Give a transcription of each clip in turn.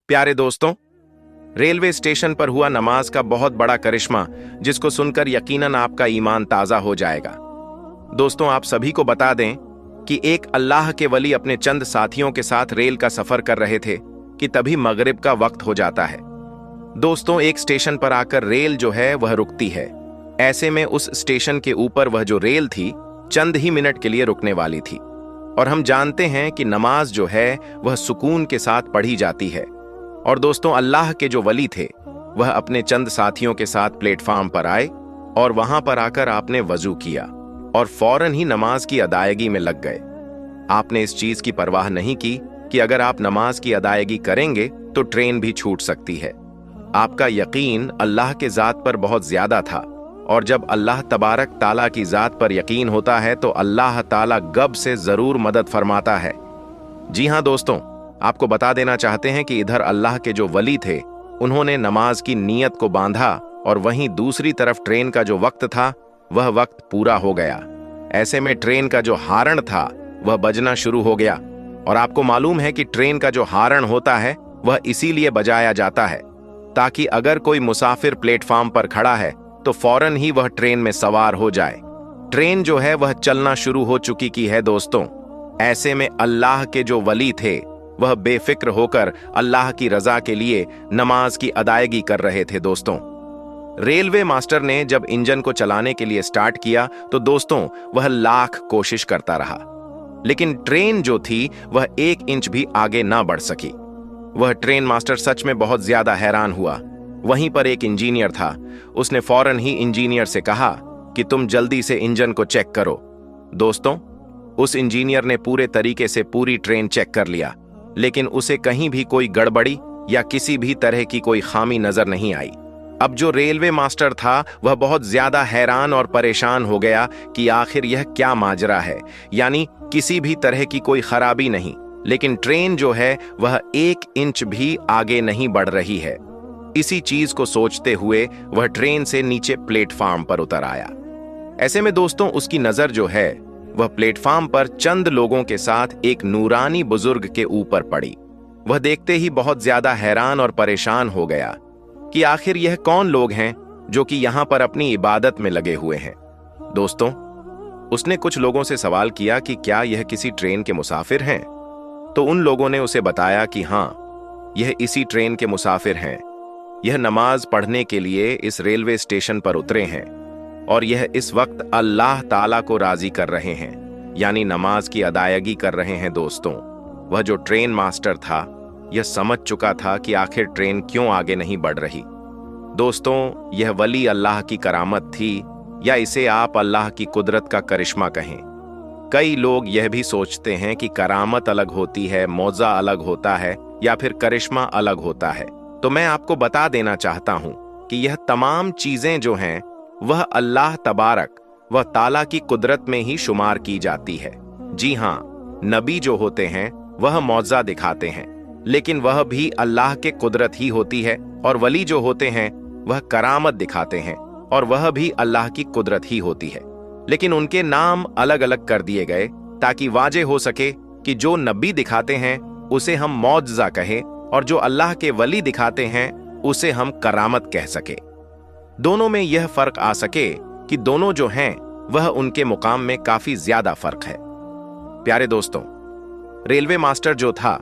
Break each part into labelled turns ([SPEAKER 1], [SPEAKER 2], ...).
[SPEAKER 1] प्यारे दोस्तों, railway station पर हुआ नमाज का बहुत बड़ा करिश्मा, जिसको सुनकर यकीनन आपका ईमान ताजा हो जाएगा। दोस्तों, आप सभी को बता दें कि एक अल्लाह के वली अपने चंद साथियों के साथ रेल का सफर कर रहे थे कि तभी मगरिब का वक्त हो जाता है। दोस्तों, एक स्टेशन पर आकर रेल जो है वह रुकती है। ऐसे में उस स्टेशन के ऊपर वह जो रेल थी चंद ही मिनट के लिए रुकने वाली थी। और हम जानते हैं कि नमाज जो है वह सुकून के साथ पढ़ी जाती है। और दोस्तों, अल्लाह के जो वली थे वह अपने चंद साथियों के साथ प्लेटफार्म पर आए और वहां पर आकर आपने वजू किया और फौरन ही नमाज की अदायगी में लग गए। आपने इस चीज की परवाह नहीं की कि अगर आप नमाज की अदायगी करेंगे तो ट्रेन भी छूट सकती है। आपका यकीन अल्लाह के जात पर बहुत ज्यादा था, और जब अल्लाह तबारक ताला की जात पर यकीन होता है तो अल्लाह ताला गब से जरूर मदद फरमाता है। जी हाँ दोस्तों, आपको बता देना चाहते हैं कि इधर अल्लाह के जो वली थे उन्होंने नमाज की नीयत को बांधा, और वहीं दूसरी तरफ ट्रेन का जो वक्त था वह वक्त पूरा हो गया। ऐसे में ट्रेन का जो हार्न था वह बजना शुरू हो गया। और आपको मालूम है कि ट्रेन का जो हार्न होता है वह इसीलिए बजाया जाता है ताकि अगर कोई मुसाफिर प्लेटफार्म पर खड़ा है तो फौरन ही वह ट्रेन में सवार हो जाए। ट्रेन जो है वह चलना शुरू हो चुकी की है दोस्तों। ऐसे में अल्लाह के जो वली थे वह बेफिक्र होकर अल्लाह की रजा के लिए नमाज की अदायगी कर रहे थे। दोस्तों, रेलवे मास्टर ने जब इंजन को चलाने के लिए स्टार्ट किया तो दोस्तों वह लाख कोशिश करता रहा, लेकिन ट्रेन जो थी वह 1 इंच भी आगे ना बढ़ सकी। वह ट्रेन मास्टर सच में बहुत ज्यादा हैरान हुआ। वहीं पर एक इंजीनियर था, उसने फौरन ही इंजीनियर से कहा कि तुम जल्दी से इंजन को चेक करो। दोस्तों, उस इंजीनियर ने पूरे तरीके से पूरी ट्रेन चेक कर लिया, लेकिन उसे कहीं भी कोई गड़बड़ी या किसी भी तरह की कोई खामी नजर नहीं आई। अब जो रेलवे मास्टर था वह बहुत ज्यादा हैरान और परेशान हो गया कि आखिर यह क्या माजरा है। यानी किसी भी तरह की कोई खराबी नहीं, लेकिन ट्रेन जो है वह 1 इंच भी आगे नहीं बढ़ रही है। इसी चीज को सोचते हुए वह ट्रेन से नीचे प्लेटफार्म पर उतर आया। ऐसे में दोस्तों उसकी नजर जो है वह प्लेटफार्म पर चंद लोगों के साथ एक नूरानी बुजुर्ग के ऊपर पड़ी। वह देखते ही बहुत ज्यादा हैरान और परेशान हो गया कि आखिर यह कौन लोग हैं जो कि यहां पर अपनी इबादत में लगे हुए हैं। दोस्तों, उसने कुछ लोगों से सवाल किया कि क्या यह किसी ट्रेन के मुसाफिर हैं। तो उन लोगों ने उसे बताया कि हां, यह इसी ट्रेन के मुसाफिर हैं। यह नमाज पढ़ने के लिए इस रेलवे स्टेशन पर उतरे हैं और यह इस वक्त अल्लाह ताला को राजी कर रहे हैं, यानी नमाज की अदायगी कर रहे हैं। दोस्तों, वह जो ट्रेन मास्टर था यह समझ चुका था कि आखिर ट्रेन क्यों आगे नहीं बढ़ रही। दोस्तों, यह वली अल्लाह की करामत थी, या इसे आप अल्लाह की कुदरत का करिश्मा कहें। कई लोग यह भी सोचते हैं कि करामत अलग होती है, मौजा अलग होता है, या फिर करिश्मा अलग होता है। तो मैं आपको बता देना चाहता हूं कि यह तमाम चीजें जो हैं वह अल्लाह तबारक व ताला की कुदरत में ही शुमार की जाती है। जी हां, नबी जो होते हैं वह मौजा दिखाते हैं, लेकिन वह भी अल्लाह के कुदरत ही होती है। और वली जो होते हैं वह करामत दिखाते हैं, और वह भी अल्लाह की कुदरत ही होती है, लेकिन उनके नाम अलग अलग कर दिए गए ताकि वाजे हो सके कि जो नबी दिखाते हैं उसे हम मौजज़ा कहें, और जो अल्लाह के वली दिखाते हैं उसे हम करामत कह सके। दोनों में यह फर्क आ सके कि दोनों जो हैं वह उनके मुकाम में काफी ज्यादा फर्क है। प्यारे दोस्तों, रेलवे मास्टर जो था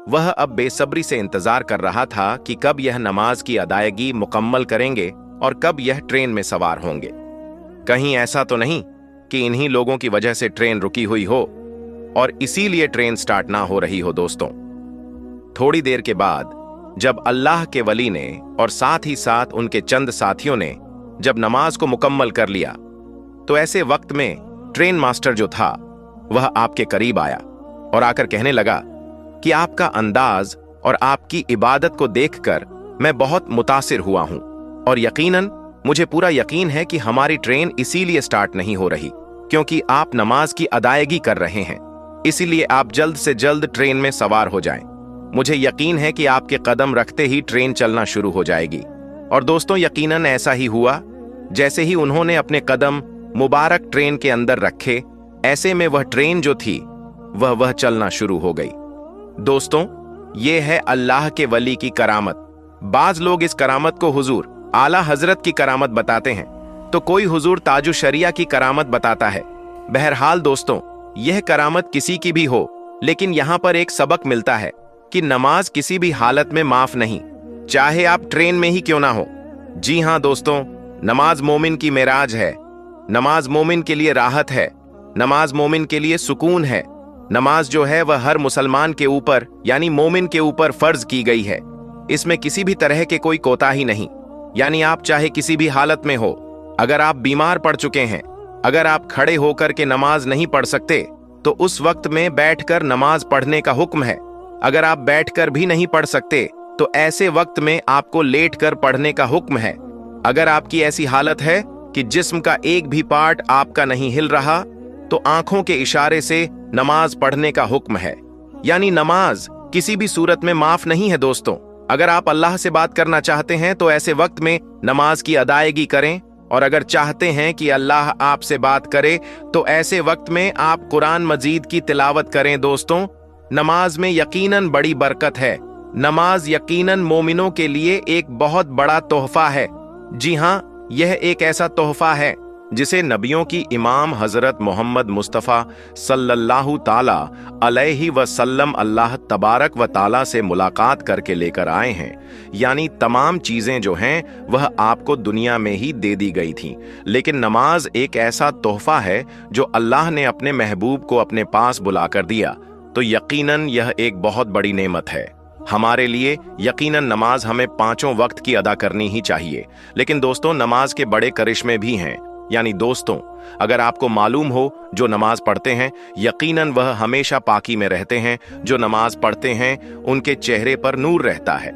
[SPEAKER 1] वह अब बेसब्री से इंतजार कर रहा था कि कब यह नमाज की अदायगी मुकम्मल करेंगे और कब यह ट्रेन में सवार होंगे। कहीं ऐसा तो नहीं कि इन्हीं लोगों की वजह से ट्रेन रुकी हुई हो और इसीलिए ट्रेन स्टार्ट ना हो रही हो। दोस्तों, थोड़ी देर के बाद जब अल्लाह के वली ने और साथ ही साथ उनके चंद साथियों ने जब नमाज को मुकम्मल कर लिया, तो ऐसे वक्त में ट्रेन मास्टर जो था वह आपके करीब आया और आकर कहने लगा कि आपका अंदाज और आपकी इबादत को देखकर मैं बहुत मुतासिर हुआ हूं, और यकीनन मुझे पूरा यकीन है कि हमारी ट्रेन इसीलिए स्टार्ट नहीं हो रही क्योंकि आप नमाज की अदायगी कर रहे हैं। इसीलिए आप जल्द से जल्द ट्रेन में सवार हो जाएं। मुझे यकीन है कि आपके कदम रखते ही ट्रेन चलना शुरू हो जाएगी। और दोस्तों, यकीनन ऐसा ही हुआ। जैसे ही उन्होंने अपने कदम मुबारक ट्रेन के अंदर रखे, ऐसे में वह ट्रेन जो थी वह चलना शुरू हो गई। दोस्तों, ये है अल्लाह के वली की करामत। बाज लोग इस करामत को हुजूर आला हजरत की करामत बताते हैं, तो कोई हुजूर ताजु शरिया की करामत बताता है। बहरहाल दोस्तों, यह करामत किसी की भी हो, लेकिन यहाँ पर एक सबक मिलता है कि नमाज किसी भी हालत में माफ नहीं, चाहे आप ट्रेन में ही क्यों ना हो। जी हाँ दोस्तों, नमाज मोमिन की मेराज है। नमाज मोमिन के लिए राहत है। नमाज मोमिन के लिए सुकून है। नमाज जो है वह हर मुसलमान के ऊपर यानी मोमिन के ऊपर फर्ज की गई है। इसमें किसी भी तरह के कोई कोताही नहीं, यानी आप चाहे किसी भी हालत में हो, अगर आप बीमार पड़ चुके हैं, अगर आप खड़े होकर के नमाज नहीं पढ़ सकते, तो उस वक्त में बैठकर नमाज पढ़ने का हुक्म है। अगर आप बैठकर भी नहीं पढ़ सकते, तो ऐसे वक्त में आपको लेटकर पढ़ने का हुक्म है। अगर आपकी ऐसी हालत है कि जिस्म का एक भी पार्ट आपका नहीं हिल रहा, तो आंखों के इशारे से नमाज पढ़ने का हुक्म है। यानी नमाज किसी भी सूरत में माफ नहीं है दोस्तों। अगर आप अल्लाह से बात करना चाहते हैं तो ऐसे वक्त में नमाज की अदायगी करें, और अगर चाहते हैं कि अल्लाह आपसे बात करे तो ऐसे वक्त में आप कुरान मजीद की तिलावत करें। दोस्तों, नमाज में यकीनन बड़ी बरकत है। नमाज यकीनन मोमिनों के लिए एक बहुत बड़ा तोहफा है। जी हाँ, यह एक ऐसा तोहफा है जिसे नबियों की इमाम हजरत मोहम्मद मुस्तफ़ा सल्लल्लाहु ताला अलैहि वसल्लम अल्लाह तबारक व ताला से मुलाकात करके लेकर आए हैं। यानी तमाम चीज़ें जो हैं वह आपको दुनिया में ही दे दी गई थीं, लेकिन नमाज एक ऐसा तोहफा है जो अल्लाह ने अपने महबूब को अपने पास बुलाकर दिया, तो यकीनन यह एक बहुत बड़ी नेमत है हमारे लिए। यकीनन नमाज हमें पांचों वक्त की अदा करनी ही चाहिए। लेकिन दोस्तों, नमाज के बड़े करिश्मे भी हैं। यानी दोस्तों, अगर आपको मालूम हो, जो नमाज पढ़ते हैं यकीनन वह हमेशा पाकी में रहते हैं। जो नमाज पढ़ते हैं उनके चेहरे पर नूर रहता है।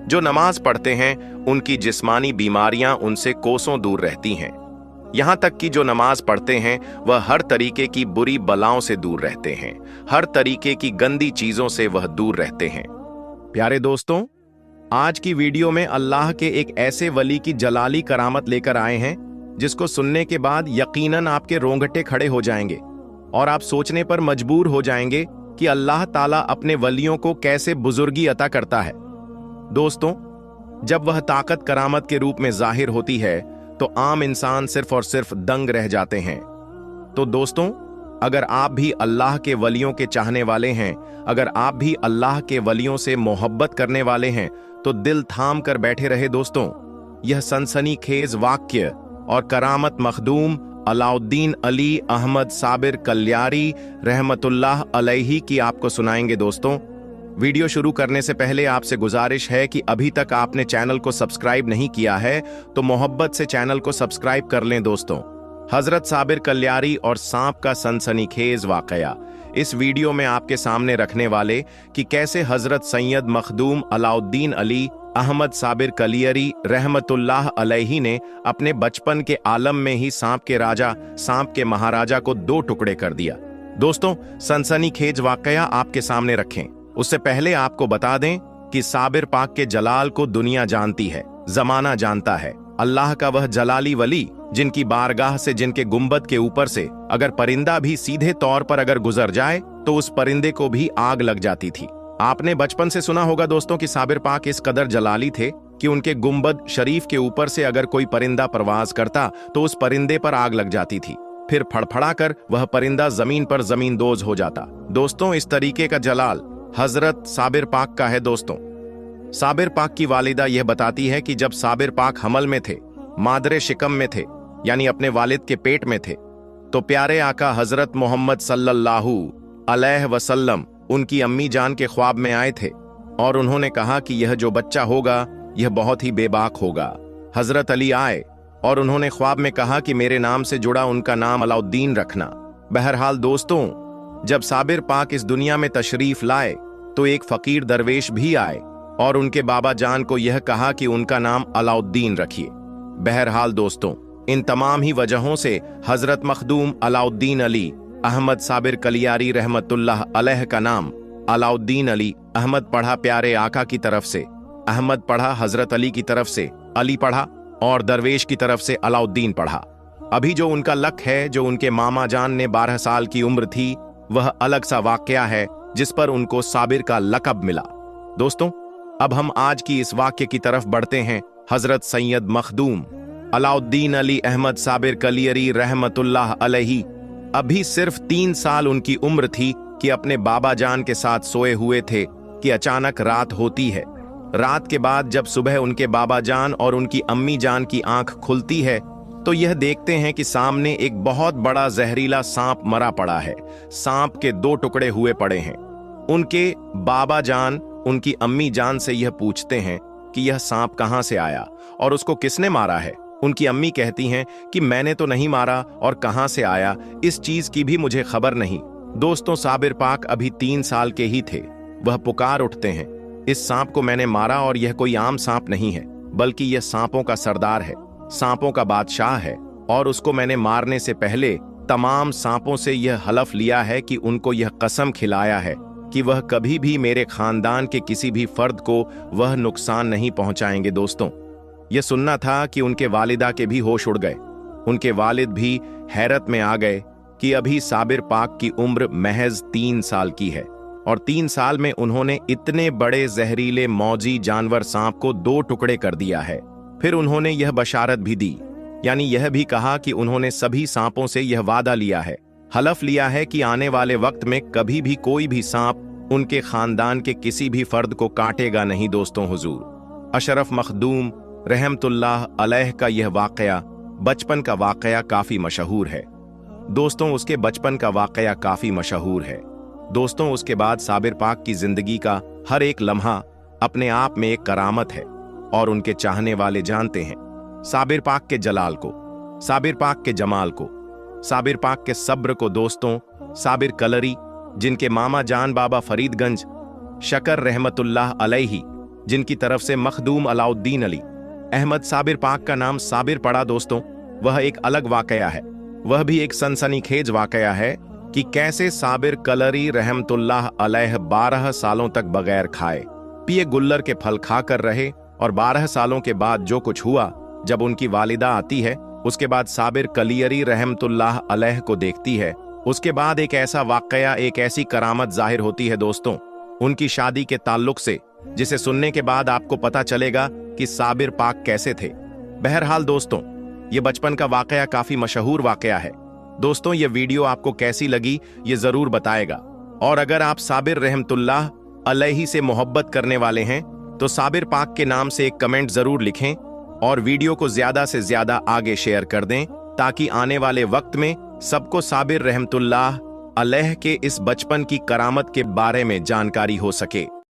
[SPEAKER 1] जो नमाज पढ़ते हैं उनकी जिस्मानी बीमारियां उनसे कोसों दूर रहती हैं। यहाँ तक कि जो नमाज पढ़ते हैं वह हर तरीके की बुरी बलाओं से दूर रहते हैं। हर तरीके की गंदी चीजों से वह दूर रहते हैं। प्यारे दोस्तों, आज की वीडियो में अल्लाह के एक ऐसे वली की जलाली करामत लेकर आए हैं जिसको सुनने के बाद यकीनन आपके रोंगटे खड़े हो जाएंगे और आप सोचने पर मजबूर हो जाएंगे कि अल्लाह ताला अपने वलियों को कैसे बुजुर्गी अता करता है। दोस्तों, जब वह ताकत करामत के रूप में जाहिर होती है तो आम इंसान सिर्फ और सिर्फ दंग रह जाते हैं। तो दोस्तों, अगर आप भी अल्लाह के वलियों के चाहने वाले हैं, अगर आप भी अल्लाह के वलियों से मोहब्बत करने वाले हैं, तो दिल थाम कर बैठे रहे दोस्तों। यह सनसनीखेज वाक्य और करामत मखदूम अलाउद्दीन अली अहमद साबिर कल्यारी रहमतुल्लाह अलैहि की आपको सुनाएंगे। दोस्तों, वीडियो शुरू करने से पहले आपसे गुजारिश है कि अभी तक आपने चैनल को सब्सक्राइब नहीं किया है तो मोहब्बत से चैनल को सब्सक्राइब कर लें। दोस्तों, हजरत साबिर कल्यारी और सांप का सनसनीखेज वाकया इस वीडियो में आपके सामने रखने वाले कि कैसे हजरत सैयद मखदूम अलाउद्दीन अली अहमद साबिर कलियरी रहमतुल्लाह अलैहि ने अपने बचपन के आलम में ही सांप के राजा, सांप के महाराजा को दो टुकड़े कर दिया। दोस्तों, सनसनीखेज वाकया आपके सामने रखें उससे पहले आपको बता दें कि साबिर पाक के जलाल को दुनिया जानती है, जमाना जानता है। अल्लाह का वह जलाली वली जिनकी बारगाह से, जिनके गुंबद के ऊपर से अगर परिंदा भी सीधे तौर पर अगर गुजर जाए तो उस परिंदे को भी आग लग जाती थी। आपने बचपन से सुना होगा दोस्तों कि साबिर पाक इस कदर जलाली थे कि उनके गुंबद शरीफ के ऊपर से अगर कोई परिंदा परवाज करता तो उस परिंदे पर आग लग जाती थी, फिर फड़फड़ा कर वह परिंदा जमीन पर जमींदोज हो जाता। दोस्तों, इस तरीके का जलाल हजरत साबिर पाक का है। दोस्तों, साबिर पाक की वालिदा यह बताती है कि जब साबिर पाक हमल में थे, मादरे शिकम में थे, यानी अपने वालिद के पेट में थे, तो प्यारे आका हजरत मोहम्मद सल्लल्लाहु अलैहि वसल्लम उनकी अम्मी जान के ख्वाब में आए थे और उन्होंने कहा कि यह जो बच्चा होगा यह बहुत ही बेबाक होगा। हजरत अली आए और उन्होंने ख्वाब में कहा कि मेरे नाम से जुड़ा उनका नाम अलाउद्दीन रखना। बहरहाल दोस्तों, जब साबिर पाक इस दुनिया में तशरीफ लाए तो एक फकीर दरवेश भी आए और उनके बाबा जान को यह कहा कि उनका नाम अलाउद्दीन रखिए। बहरहाल दोस्तों, इन तमाम ही वजहों से हजरत मखदूम अलाउद्दीन अली अहमद साबिर कलियारी रहमतुल्लाह अलैह का नाम अलाउद्दीन अली, अहमद पढ़ा प्यारे आका की तरफ से, अहमद पढ़ा हजरत अली की तरफ से, अली पढ़ा और दरवेश की तरफ से अलाउद्दीन पढ़ा। अभी जो उनका लक है, जो उनके मामा जान ने 12 साल की उम्र थी, वह अलग सा वाकया है जिस पर उनको साबिर का लकब मिला। दोस्तों, अब हम आज की इस वाक्य की तरफ बढ़ते हैं। हजरत सैयद मखदूम अलाउद्दीन अली अहमद साबिर कलियरी रहमतुल्लाह अलैहि, अभी सिर्फ 3 साल उनकी उम्र थी कि अपने बाबा जान के साथ सोए हुए थे कि अचानक रात होती है। रात के बाद जब सुबह उनके बाबा जान और उनकी अम्मी जान की आंख खुलती है तो यह देखते हैं कि सामने एक बहुत बड़ा जहरीला सांप मरा पड़ा है। सांप के 2 टुकड़े हुए पड़े हैं। उनके बाबा जान उनकी अम्मी जान से यह पूछते हैं कि यह सांप कहां से आया और उसको किसने मारा है। उनकी अम्मी कहती हैं कि मैंने तो नहीं मारा और कहां से आया इस चीज की भी मुझे खबर नहीं। दोस्तों, साबिर पाक अभी 3 साल के ही थे। वह पुकार उठते हैं, इस सांप को मैंने मारा और यह कोई आम सांप नहीं है, बल्कि यह सांपों का सरदार है, सांपों का बादशाह है, और उसको मैंने मारने से पहले तमाम सांपों से यह हलफ लिया है कि उनको यह कसम खिलाया है कि वह कभी भी मेरे खानदान के किसी भी फर्द को वह नुकसान नहीं पहुंचाएंगे। दोस्तों, यह सुनना था कि उनके वालिदा के भी होश उड़ गए। उनके वालिद भी हैरत में आ गए कि अभी साबिर पाक की उम्र महज 3 साल की है और 3 साल में उन्होंने इतने बड़े जहरीले मौजी जानवर सांप को 2 टुकड़े कर दिया है। फिर उन्होंने यह बशारत भी दी, यानी यह भी कहा कि उन्होंने सभी सांपों से यह वादा लिया है, हलफ लिया है कि आने वाले वक्त में कभी भी कोई भी सांप उनके खानदान के किसी भी फर्द को काटेगा नहीं। दोस्तों, हुजूर अशरफ मखदूम रहमतुल्लाह अलैह का यह वाकया बचपन का वाकया काफी मशहूर है। दोस्तों, उसके बचपन का वाकया काफी मशहूर है। दोस्तों, उसके बाद साबिर पाक की जिंदगी का हर एक लम्हा अपने आप में एक करामत है और उनके चाहने वाले जानते हैं साबिर पाक के जलाल को, साबिर पाक के जमाल को, साबिर पाक के सब्र को। दोस्तों, साबिर कलरी जिनके मामा जान बाबा फरीदगंज शकर रहमतुल्लाह अलैहि, जिनकी तरफ से मखदूम अलाउद्दीन अली अहमद साबिर पाक का नाम साबिर पड़ा, दोस्तों वह एक अलग वाकया है। वह भी एक सनसनीखेज वाकया है कि कैसे साबिर कलरी रहमतुल्लाह अलैह 12 सालों तक बगैर खाए पिए गुल्लर के फल खाकर रहे और 12 सालों के बाद जो कुछ हुआ, जब उनकी वालिदा आती है उसके बाद साबिर कलियरी रहमतुल्लाह अलैह को देखती है, उसके बाद एक ऐसा वाकया, एक ऐसी करामत जाहिर होती है दोस्तों उनकी शादी के ताल्लुक से, जिसे सुनने के बाद आपको पता चलेगा कि साबिर पाक कैसे थे। बहरहाल दोस्तों, ये बचपन का वाकया काफी मशहूर वाकया है। दोस्तों, ये वीडियो आपको कैसी लगी ये जरूर बताएगा, और अगर आप साबिर रहमतुल्लाह अलैहि से मोहब्बत करने वाले हैं तो साबिर पाक के नाम से एक कमेंट जरूर लिखें और वीडियो को ज्यादा से ज्यादा आगे शेयर कर दें ताकि आने वाले वक्त में सबको साबिर रहमतुल्लाह अलैह के इस बचपन की करामत के बारे में जानकारी हो सके।